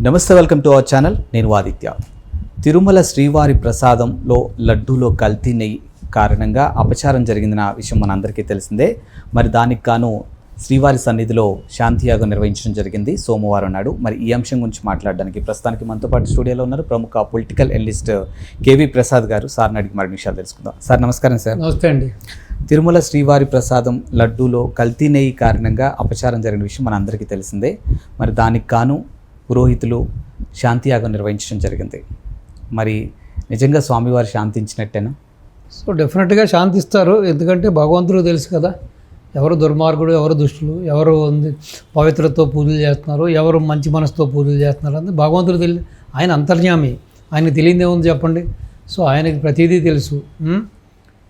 నమస్తే, welcome to our channel. నేను ఆదిత్య. తిరుమల శ్రీవారి ప్రసాదంలో లడ్డూలో కల్తీ నెయ్యి కారణంగా అపచారం జరిగిందన్న విషయం మనందరికీ తెలిసిందే. మరి దానికి గాను శ్రీవారి సన్నిధిలో శాంతియాగం నిర్వహించడం జరిగింది సోమవారం నాడు. మరి ఈ అంశం గురించి మాట్లాడడానికి ప్రస్తుతానికి మనతో పాటు స్టూడియోలో ఉన్నారు ప్రముఖ పొలిటికల్ అనలిస్ట్ కేవీ ప్రసాద్ గారు. సార్ని అడిగి మరిన్ని విషయాలు తెలుసుకుందాం. సార్ నమస్కారం. సార్ నమస్తే అండి. తిరుమల శ్రీవారి ప్రసాదం లడ్డూలో కల్తీ నెయ్యి కారణంగా అపచారం జరిగిన విషయం మనందరికీ తెలిసిందే. మరి దానికి గాను పురోహితులు శాంతియాగం నిర్వహించడం జరిగింది. మరి నిజంగా స్వామివారు శాంతించినట్టేనా? సో డెఫినెట్గా శాంతిస్తారు. ఎందుకంటే భగవంతుడు తెలుసు కదా, ఎవరు దుర్మార్గుడు, ఎవరు దుష్టులు, ఎవరు పవిత్రతో పూజలు చేస్తున్నారు, ఎవరు మంచి మనసుతో పూజలు చేస్తున్నారు అని భగవంతుడు తెలియదు. ఆయన అంతర్యామి, ఆయనకు తెలియదు ఏముంది చెప్పండి. సో ఆయనకి ప్రతిదీ తెలుసు.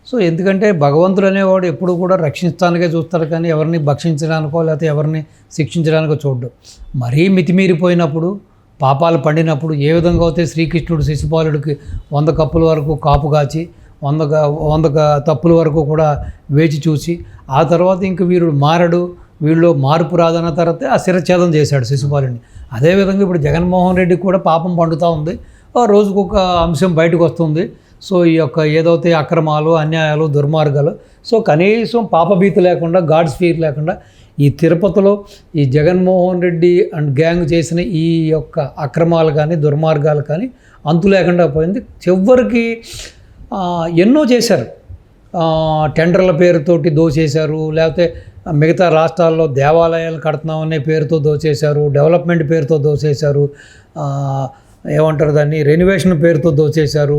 సో ఎందుకంటే భగవంతుడు అనేవాడు ఎప్పుడు కూడా రక్షించడానికే చూస్తాడు, కానీ ఎవరిని భక్షించడానికో లేకపోతే ఎవరిని శిక్షించడానికో చూడ్డు. మరీ మితిమీరిపోయినప్పుడు, పాపాలు పండినప్పుడు ఏ విధంగా అయితే శ్రీకృష్ణుడు శిశుపాలుడికి 100 కప్పుల వరకు కాపు కాచి 100 తప్పుల వరకు కూడా వేచి చూసి ఆ తర్వాత ఇంక వీరుడు మారడు, వీళ్ళు మార్పు రాదన్న తర్వాత ఆ శిరఛేదం చేశాడు శిశుపాలుడిని. అదేవిధంగా ఇప్పుడు జగన్మోహన్ రెడ్డికి కూడా పాపం పండుతూ ఉంది. రోజుకొక అంశం బయటకు వస్తుంది. సో ఈ యొక్క ఏదైతే అక్రమాలు, అన్యాయాలు, దుర్మార్గాలు, సో కనీసం పాపభీతి లేకుండా, గాడ్స్ ఫియర్ లేకుండా ఈ తిరుపతిలో ఈ జగన్మోహన్ రెడ్డి అండ్ గ్యాంగ్ చేసిన ఈ యొక్క అక్రమాలు కానీ దుర్మార్గాలు కానీ అంతు లేకుండా పోయింది. చివరికి ఎన్నో చేశారు. టెండర్ల పేరుతోటి దోచేశారు, లేకపోతే మిగతా రాష్ట్రాల్లో దేవాలయాలు కడుతున్నామనే పేరుతో దోచేశారు, డెవలప్మెంట్ పేరుతో దోచేశారు, ఏమంటారు దాన్ని, రెనోవేషన్ పేరుతో దోచేశారు,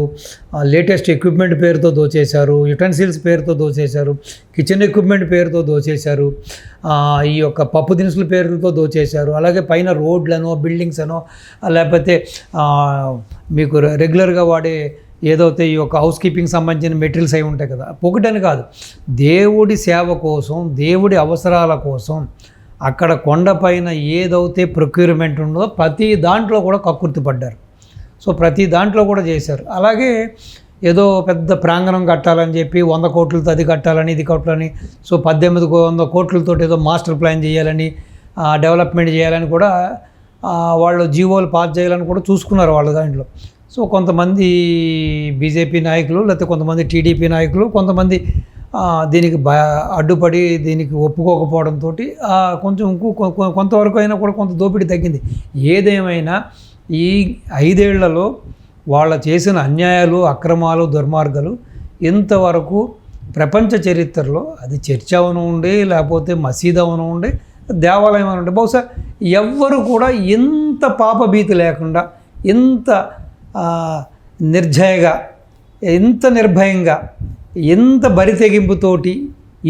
లేటెస్ట్ ఎక్విప్మెంట్ పేరుతో దోచేశారు, యుటెన్సిల్స్ పేరుతో దోచేశారు, కిచెన్ ఎక్విప్మెంట్ పేరుతో దోచేశారు, ఈ యొక్క పప్పు దినుసుల పేరుతో దోచేశారు. అలాగే పైన రోడ్లనో, బిల్డింగ్స్ అనో, లేకపోతే మీకు రెగ్యులర్గా వాడే ఏదైతే ఈ యొక్క హౌస్ కీపింగ్ సంబంధించిన మెటీరియల్స్ అవి ఉంటాయి కదా, ఒకటని కాదు, దేవుడి సేవ కోసం, దేవుడి అవసరాల కోసం అక్కడ కొండపైన ఏదైతే ప్రొక్యూర్మెంట్ ఉందో ప్రతి దాంట్లో కూడా కక్కుర్తి పడ్డారు. సో ప్రతి దాంట్లో కూడా చేశారు. అలాగే ఏదో పెద్ద ప్రాంగణం కట్టాలని చెప్పి 100 కోట్లతో అది కట్టాలని, ఇది కట్టాలని, సో 1800 కోట్లతో ఏదో మాస్టర్ ప్లాన్ చేయాలని, డెవలప్మెంట్ చేయాలని కూడా వాళ్ళు జీవోలు పాస్ చేయాలని కూడా చూసుకున్నారు వాళ్ళ దాంట్లో. సో కొంతమంది బీజేపీ నాయకులు, లేకపోతే కొంతమంది టీడీపీ నాయకులు, కొంతమంది దీనికి అడ్డుపడి దీనికి ఒప్పుకోకపోవడంతో కొంచెం కొంతవరకు అయినా కూడా కొంత దోపిడీ తగ్గింది. ఏదేమైనా ఈ 5 ఏళ్లలో వాళ్ళ చేసిన అన్యాయాలు, అక్రమాలు, దుర్మార్గాలు ఇంతవరకు ప్రపంచ చరిత్రలో, అది చర్చ్ అవనివ్వండి, లేకపోతే మసీదు అవనివ్వండి, దేవాలయం అవనివ్వండి, బహుశా ఎవ్వరు కూడా ఇంత పాపభీతి లేకుండా, ఇంత నిర్జయగా, ఎంత నిర్భయంగా, ఎంత బరితెగింపుతోటి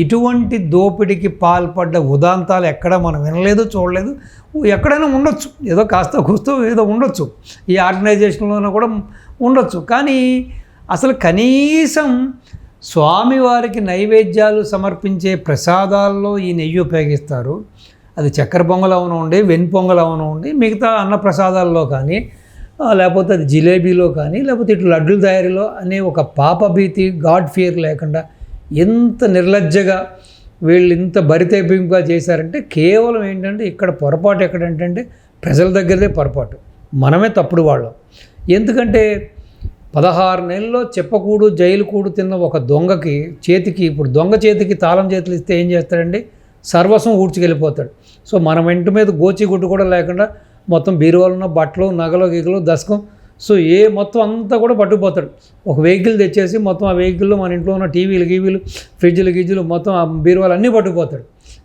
ఇటువంటి దోపిడికి పాల్పడ్డ ఉదాంతాలు ఎక్కడ మనం వినలేదు, చూడలేదు. ఎక్కడైనా ఉండొచ్చు, ఏదో కాస్త కూస్తూ ఏదో ఉండొచ్చు, ఈ ఆర్గనైజేషన్లోనూ కూడా ఉండొచ్చు. కానీ అసలు కనీసం స్వామివారికి నైవేద్యాలు సమర్పించే ప్రసాదాల్లో ఈ నెయ్యి ఉపయోగిస్తారు. అది చక్కెర పొంగల్ అవనివ్వండి, వెన్ పొంగల్ అవనివ్వండి, మిగతా అన్న ప్రసాదాల్లో కానీ, లేకపోతే అది జిలేబీలో కానీ, లేకపోతే ఇటు లడ్డుల తయారీలో అనే ఒక పాపభీతి, గాడ్ ఫియర్ లేకుండా ఎంత నిర్లజ్జగా వీళ్ళు ఇంత బరితెప్పింపుగా చేశారంటే కేవలం ఏంటంటే ఇక్కడ పొరపాటు ఎక్కడంటే ప్రజల దగ్గరదే పొరపాటు, మనమే తప్పుడు వాళ్ళం. ఎందుకంటే 16 నెలల్లో చెప్పకూడు జైలు కూడు తిన్న ఒక దొంగకి చేతికి, ఇప్పుడు దొంగ చేతికి తాళం చేతులు ఇస్తే ఏం చేస్తాడండి, సర్వస్వం ఊడ్చుకెళ్ళిపోతాడు. సో మన ఇంటి మీద గోచిగుడ్డు కూడా లేకుండా మొత్తం బీరువాలు ఉన్న బట్టలు, నగలు, గిగలు, దశకం, సో మొత్తం అంతా కూడా పట్టుకుపోతాడు. ఒక వెహికల్ తెచ్చేసి మొత్తం ఆ వెహికల్లో మన ఇంట్లో ఉన్న టీవీలు, గీవీలు, ఫ్రిడ్జ్లు మొత్తం ఆ బీరువాలు అన్నీ పట్టుకుపోతాడు.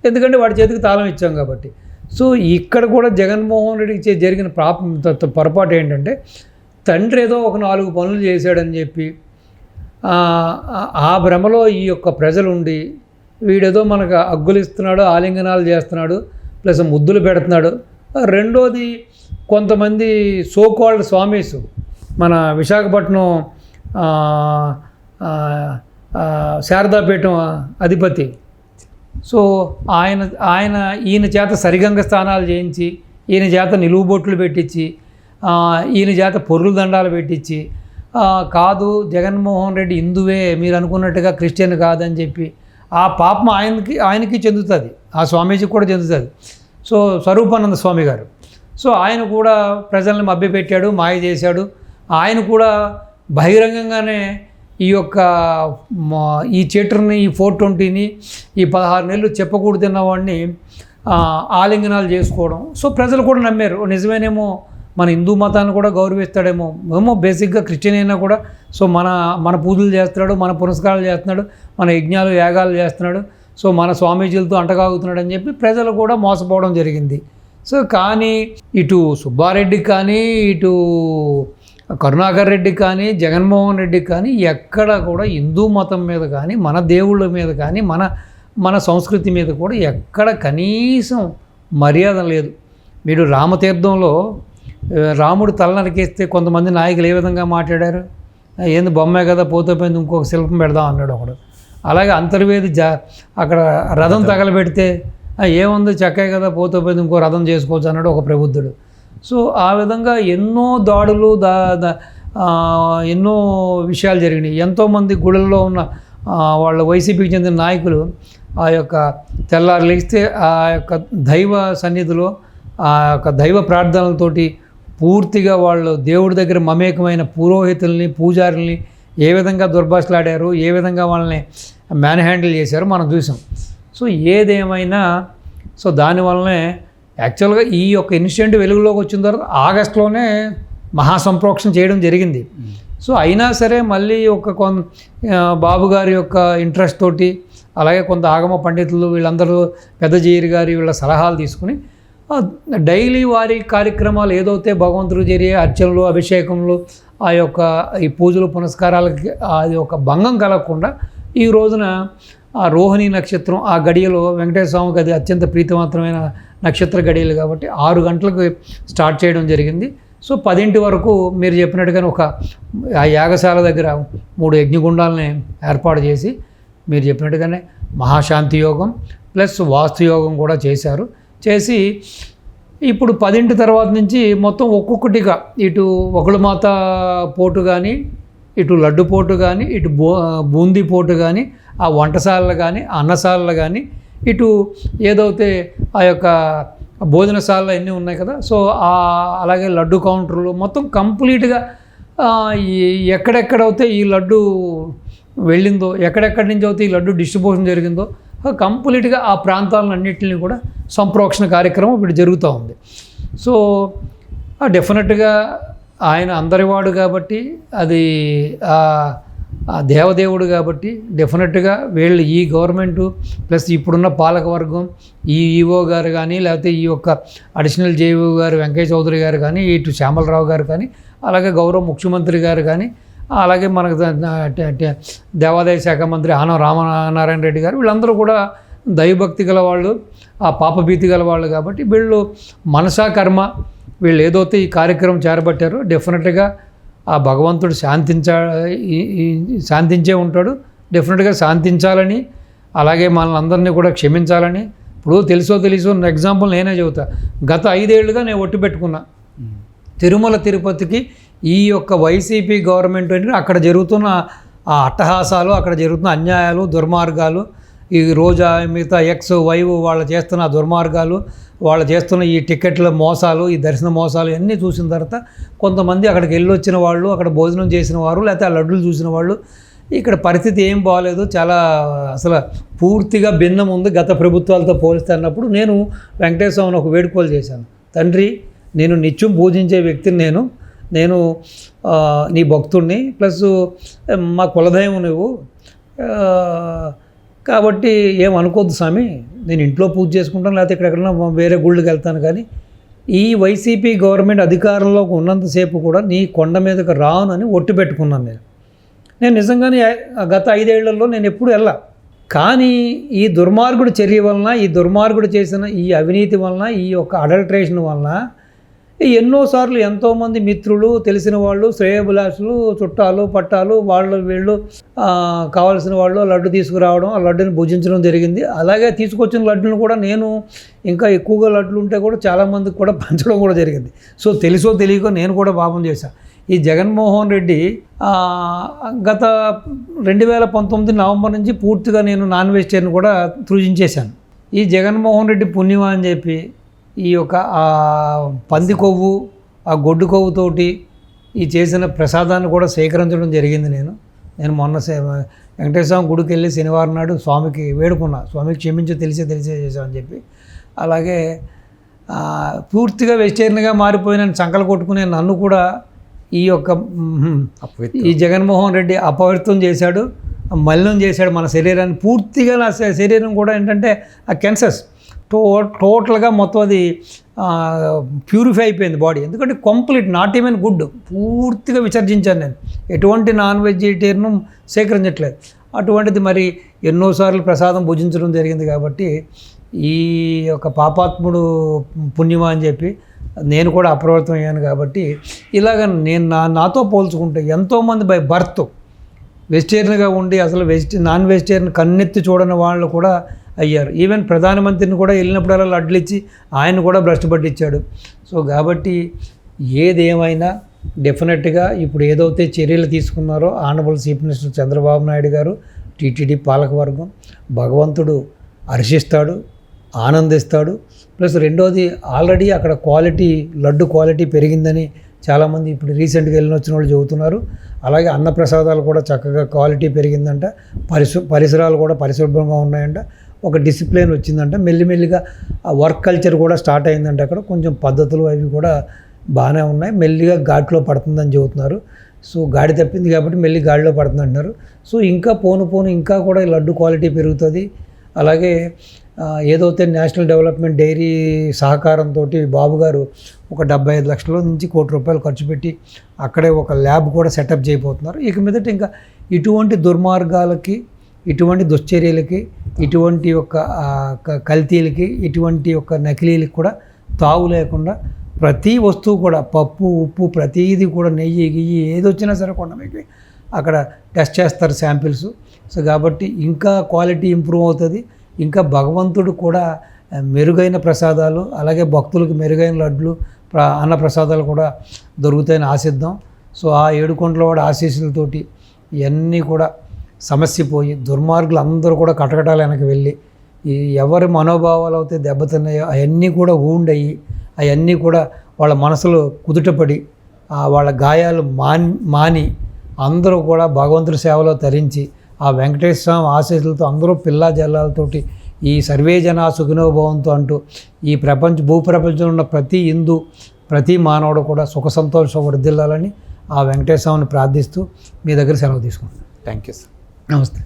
ఎందుకంటే వాడి చేతికి తాళం ఇచ్చాం కాబట్టి. సో ఇక్కడ కూడా జగన్మోహన్ రెడ్డికి జరిగిన పొరపాటు ఏంటంటే, తండ్రి ఏదో ఒక 4 పనులు చేశాడని చెప్పి ఆ భ్రమలో ఈ యొక్క ప్రజలు ఉండి, వీడేదో మనకు అగ్గులు ఇస్తున్నాడు, ఆలింగనాలు చేస్తున్నాడు, ప్లస్ ముద్దులు పెడుతున్నాడు. రెండోది, కొంతమంది సోకాల్డ్ స్వామీస్, మన విశాఖపట్నం శారదాపీఠం అధిపతి, సో ఈయన చేత సరిగంగ స్థానాలు చేయించి, ఈయన చేత నిలువుబొట్లు పెట్టించి, ఈయన చేత పొర్లు దండాలు పెట్టించి, కాదు జగన్మోహన్ రెడ్డి హిందువే, మీరు అనుకున్నట్టుగా క్రిస్టియన్ కాదని చెప్పి ఆ పాపం ఆయనకి చెందుతుంది, ఆ స్వామీజీకి కూడా చెందుతుంది. సో స్వరూపానంద స్వామి గారు, సో ఆయన కూడా ప్రజల్ని మభ్యపెట్టాడు, మాయ చేశాడు. ఆయన కూడా బహిరంగంగానే ఈ యొక్క ఈ చీటర్ని, ఈ 420ని, ఈ 16 నెలలు చెప్పకూడదున్న వాడిని ఆలింగనాలు చేసుకోవడం. సో ప్రజలు కూడా నమ్మారు, నిజమేనేమో మన హిందూ మతాన్ని కూడా గౌరవిస్తాడేమో, బేసిక్గా క్రిస్టియన్ అయినా కూడా సో మన పూజలు చేస్తున్నాడు, మన పురస్కారాలు చేస్తున్నాడు, మన యజ్ఞాలు యాగాలు చేస్తున్నాడు, సో మన స్వామీజీలతో అంటగాగుతున్నాడు అని చెప్పి ప్రజలు కూడా మోసపోవడం జరిగింది. సో కానీ ఇటు సుబ్బారెడ్డికి కానీ, ఇటు కరుణాకర్ రెడ్డికి కానీ, జగన్మోహన్ రెడ్డికి కానీ ఎక్కడ కూడా హిందూ మతం మీద కానీ, మన దేవుళ్ళ మీద కానీ, మన సంస్కృతి మీద కూడా ఎక్కడ కనీసం మర్యాద లేదు. మీరు రామతీర్థంలో రాముడు తల నరికేస్తే కొంతమంది నాయకులు ఏ విధంగా మాట్లాడారు, ఏంది బొమ్మే కదా పోతే పోయింది ఇంకొక శిల్పం పెడదాం అన్నాడు ఒకడు. అలాగే అంతర్వేది అక్కడ రథం తగలబెడితే ఏముంది చక్కే కదా పోతే పోయింది ఇంకో రథం చేసుకోవచ్చు అన్నాడు ఒక ప్రబుద్ధుడు. సో ఆ విధంగా ఎన్నో దాడులు ఎన్నో విషయాలు జరిగినాయి. ఎంతోమంది గుళ్ళల్లో ఉన్న వాళ్ళ వైసీపీకి చెందిన నాయకులు ఆ యొక్క తెల్లారు లేస్తే ఆ యొక్క దైవ సన్నిధిలో ఆ యొక్క దైవ ప్రార్థనలతోటి పూర్తిగా వాళ్ళు దేవుడి దగ్గర మమేకమైన పురోహితుల్ని, పూజారుల్ని ఏ విధంగా దుర్భాషలాడారు, ఏ విధంగా వాళ్ళని మ్యాన్ హ్యాండిల్ చేశారో మనం చూసాం. సో ఏదేమైనా సో దానివల్లనే యాక్చువల్గా ఈ యొక్క ఇన్సిడెంట్ వెలుగులోకి వచ్చిన తర్వాత ఆగస్టులోనే మహాసంప్రోక్షణ చేయడం జరిగింది. సో అయినా సరే మళ్ళీ బాబు గారి యొక్క ఇంట్రెస్ట్ తోటి, అలాగే కొంత ఆగమ పండితులు వీళ్ళందరూ పెద్దజీరి గారి వీళ్ళ సలహాలు తీసుకుని డైలీ వారి కార్యక్రమాలు ఏదైతే భగవంతుడు జరిగే అర్చనలు, అభిషేకములు, ఆ యొక్క ఈ పూజలు పునస్కారాలకి అది ఒక భంగం కలగకుండా ఈ రోజున ఆ రోహిణి నక్షత్రం ఆ గడియలో వెంకటేశ్వర స్వామికి అది అత్యంత ప్రీతిమాత్రమైన నక్షత్ర గడియలు కాబట్టి 6 గంటలకు స్టార్ట్ చేయడం జరిగింది. సో 10 వరకు మీరు చెప్పినట్టుగానే ఆ యాగశాల దగ్గర 3 యజ్ఞగుండాలని ఏర్పాటు చేసి మీరు చెప్పినట్టుగానే మహాశాంతి యోగం ప్లస్ వాస్తు యోగం కూడా చేసి ఇప్పుడు 10 తర్వాత నుంచి మొత్తం ఒక్కొక్కటిగా ఇటు ఒకళమాత పోటు కానీ, ఇటు లడ్డు పోటు కానీ, ఇటు బూందీ పోటు కానీ, ఆ వంటశాలలు కానీ, అన్నశాలలు కానీ, ఇటు ఏదైతే ఆ యొక్క భోజనశాలలు అన్నీ ఉన్నాయి కదా, సో అలాగే లడ్డు కౌంటర్లు మొత్తం కంప్లీట్గా ఎక్కడెక్కడైతే ఈ లడ్డు వెళ్ళిందో, ఎక్కడెక్కడి నుంచి అయితే ఈ లడ్డు డిస్ట్రిబ్యూషన్ జరిగిందో కంప్లీట్గా ఆ ప్రాంతాలన్నింటినీ కూడా సంప్రోక్షణ కార్యక్రమం ఇప్పుడు జరుగుతూ ఉంది. సో డెఫినెట్గా ఆయన అందరివాడు కాబట్టి, అది ఆ దేవదేవుడు కాబట్టి డెఫినెట్గా వీళ్ళు ఈ గవర్నమెంటు ప్లస్ ఇప్పుడున్న పాలకవర్గం, ఈ ఈఓ గారు కానీ, లేకపోతే ఈ యొక్క అడిషనల్ జేఈఓ గారు వెంకయ్య చౌదరి గారు కానీ, ఇటు శ్యామలరావు గారు కానీ, అలాగే గౌరవ ముఖ్యమంత్రి గారు కానీ, అలాగే మనకు దేవాదాయ శాఖ మంత్రి ఆనం రామనారాయణ రెడ్డి గారు వీళ్ళందరూ కూడా దైవభక్తి గల వాళ్ళు, ఆ పాపభీతి గల వాళ్ళు కాబట్టి వీళ్ళు మనసా కర్మ వీళ్ళు ఏదైతే ఈ కార్యక్రమం చేరబట్టారో డెఫినెట్గా ఆ భగవంతుడు శాంతించే ఉంటాడు. డెఫినెట్గా శాంతించాలని, అలాగే మనల్ని అందరినీ కూడా క్షమించాలని. ఇప్పుడు తెలుసో ఎగ్జాంపుల్ నేనే చెబుతా. గత 5 ఏళ్ళుగా నేను ఒట్టు పెట్టుకున్నా, తిరుమల తిరుపతికి ఈ యొక్క వైసీపీ గవర్నమెంట్ అక్కడ జరుగుతున్న ఆ అట్టహాసాలు, అక్కడ జరుగుతున్న అన్యాయాలు, దుర్మార్గాలు, ఈ రోజా మిగతా ఎక్స్ వైవ్ వాళ్ళు చేస్తున్న దుర్మార్గాలు, వాళ్ళు చేస్తున్న ఈ టికెట్ల మోసాలు, ఈ దర్శన మోసాలు ఇవన్నీ చూసిన తర్వాత కొంతమంది అక్కడికి వెళ్ళొచ్చిన వాళ్ళు, అక్కడ భోజనం చేసిన వారు, లేకపోతే ఆ లడ్డులు చూసిన వాళ్ళు ఇక్కడ పరిస్థితి ఏం బాగాలేదు, చాలా అసలు పూర్తిగా భిన్నం ఉంది గత ప్రభుత్వాలతో పోలిస్తే అన్నప్పుడు నేను వెంకటేశ్వర స్వామిని ఒక వేడుకోలు చేశాను. తండ్రి, నేను నిత్యం పూజించే వ్యక్తిని, నేను నీ భక్తుడిని, ప్లస్ మా కులదైవం నువ్వు, కాబట్టి ఏమనుకోద్దు స్వామి, నేను ఇంట్లో పూజ చేసుకుంటాను, లేకపోతే ఎక్కడెక్కడన్నా వేరే గుళ్ళకి వెళ్తాను, కానీ ఈ వైసీపీ గవర్నమెంట్ అధికారంలోకి ఉన్నంతసేపు కూడా నీ కొండ మీదకి రానని ఒట్టు పెట్టుకున్నాను. నేను నిజంగానే గత 5 ఏళ్లలో నేను ఎప్పుడు వెళ్ళా. కానీ ఈ దుర్మార్గుడు చర్య వలన, ఈ దుర్మార్గుడు చేసిన ఈ అవినీతి వలన, ఈ యొక్క అడల్ట్రేషన్ వలన ఎన్నోసార్లు ఎంతోమంది మిత్రులు, తెలిసిన వాళ్ళు, శ్రేయోభిలాషులు, చుట్టాలు పట్టాలు, వీళ్ళు కావాల్సిన వాళ్ళు లడ్డు తీసుకురావడం, ఆ లడ్డుని భుజించడం జరిగింది. అలాగే తీసుకొచ్చిన లడ్డును కూడా నేను ఇంకా ఎక్కువగా లడ్డులు ఉంటే కూడా చాలామందికి కూడా పంచడం కూడా జరిగింది. సో తెలుసో తెలియకో నేను కూడా పాపం చేశాను. ఈ జగన్మోహన్ రెడ్డి గత 2019 నవంబర్ నుంచి పూర్తిగా నేను నాన్ వెజిటేరియన్ కూడా త్రుజించేశాను. ఈ జగన్మోహన్ రెడ్డి పుణ్యమా అని చెప్పి ఈ యొక్క ఆ పంది కొవ్వు, ఆ గొడ్డు కొవ్వుతోటి ఈ చేసిన ప్రసాదాన్ని కూడా సేకరించడం జరిగింది. నేను మొన్న వెంకటేశ్వర స్వామి గుడికి వెళ్ళి శనివారం నాడు స్వామికి వేడుకున్నా, స్వామికి క్షమించి తెలిసే చేశామని చెప్పి. అలాగే పూర్తిగా వెజిటేరియన్గా మారిపోయిన సంకలు కొట్టుకునే నన్ను కూడా ఈ యొక్క ఈ జగన్మోహన్ రెడ్డి అపవిత్రం చేశాడు, మలినం చేశాడు మన శరీరాన్ని. పూర్తిగా నా శరీరం కూడా ఏంటంటే ఆ కెన్సర్స్ టోటల్గా మొత్తం అది ప్యూరిఫై అయిపోయింది బాడీ. ఎందుకంటే కంప్లీట్ నాట్ ఈవెన్ గుడ్, పూర్తిగా విసర్జించాను నేను. ఎటువంటి నాన్ వెజిటేరియన్ సేకరించట్లేదు. అటువంటిది మరి ఎన్నోసార్లు ప్రసాదం భుజించడం జరిగింది. కాబట్టి ఈ యొక్క పాపాత్ముడు పుణ్యమా అని చెప్పి నేను కూడా అప్రవర్తం అయ్యాను. కాబట్టి ఇలాగ నేను నాతో పోల్చుకుంటే ఎంతోమంది బై బర్త్ వెజిటేరియన్గా ఉండి అసలు నాన్ వెజిటేరియన్ కన్నెత్తి చూడని వాళ్ళు కూడా అయ్యారు. ఈవెన్ ప్రధానమంత్రిని కూడా వెళ్ళినప్పుడల్లా లడ్లు ఇచ్చి ఆయన కూడా భ్రష్టు పట్టించాడు. సో కాబట్టి ఏదేమైనా డెఫినెట్గా ఇప్పుడు ఏదైతే చర్యలు తీసుకున్నారో honourable chief minister Chandrababu Naidu గారు, టీటీడీ పాలకవర్గం, భగవంతుడు హర్షిస్తాడు, ఆనందిస్తాడు. ప్లస్ రెండోది ఆల్రెడీ అక్కడ లడ్డు క్వాలిటీ పెరిగిందని చాలామంది ఇప్పుడు రీసెంట్గా వచ్చిన వాళ్ళు చెబుతున్నారు. అలాగే అన్నప్రసాదాలు కూడా చక్కగా క్వాలిటీ పెరిగిందంట, పరిసరాలు కూడా పరిశుభ్రంగా ఉన్నాయంట, ఒక డిసిప్లిన్ వచ్చిందంట, మెల్లిమెల్లిగా ఆ వర్క్ కల్చర్ కూడా స్టార్ట్ అయిందంట. అక్కడ కొంచెం పద్ధతులు అవి కూడా బాగానే ఉన్నాయి, మెల్లిగా ఘాట్లో పడుతుందని చెబుతున్నారు. సో గాడి తప్పింది కాబట్టి మెల్లి గాడిలో పడుతుంది అంటున్నారు. సో ఇంకా పోను ఇంకా కూడా లడ్డు క్వాలిటీ పెరుగుతుంది. అలాగే ఏదైతే నేషనల్ డెవలప్మెంట్ డైరీ సహకారంతో బాబు గారు ఒక 75 లక్షల నుంచి ₹1 కోటి ఖర్చు పెట్టి అక్కడే ఒక ల్యాబ్ కూడా సెటప్ చేయబోతున్నారు. ఇక మీదట ఇంకా ఇటువంటి దుర్మార్గాలకి, ఇటువంటి దుశ్చర్యలకి, ఇటువంటి యొక్క కల్తీలకి, ఇటువంటి యొక్క నకిలీలకి కూడా తావు లేకుండా ప్రతి వస్తువు కూడా పప్పు, ఉప్పు, ప్రతిదీ కూడా నెయ్యి, గియ్యి ఏది వచ్చినా సరే కొండమీకి అక్కడ టెస్ట్ చేస్తారు శాంపిల్స్. సో కాబట్టి ఇంకా క్వాలిటీ ఇంప్రూవ్ అవుతుంది. ఇంకా భగవంతుడు కూడా మెరుగైన ప్రసాదాలు, అలాగే భక్తులకు మెరుగైన లడ్లు, అన్న ప్రసాదాలు కూడా దొరుకుతాయని ఆశిద్దాం. సో ఆ ఏడుకొండలవాడి ఆశీస్సులతోటి ఇవన్నీ కూడా సమస్య పోయి దుర్మార్గులు అందరూ కూడా కటకటాలు వెనక్కి వెళ్ళి ఎవరి మనోభావాలు అయితే దెబ్బతిన్నాయో అవన్నీ కూడా ఊండయి, అవన్నీ కూడా వాళ్ళ మనసులో కుదుటపడి వాళ్ళ గాయాలు మాని అందరూ కూడా భగవంతుడి సేవలో తరించి ఆ వెంకటేశ్వర స్వామి ఆశీస్సులతో అందరూ పిల్లా జల్లాలతోటి ఈ సర్వే జనా సుఖినో భవంతు అంటూ ఈ భూప్రపంచంలో ఉన్న ప్రతి హిందూ, ప్రతి మానవుడు కూడా సుఖ సంతోషం వర్ధిల్లాలని ఆ వెంకటేశ్వర స్వామిని ప్రార్థిస్తూ మీ దగ్గర సెలవు తీసుకుంటాను. Thank you sir. నమస్తే.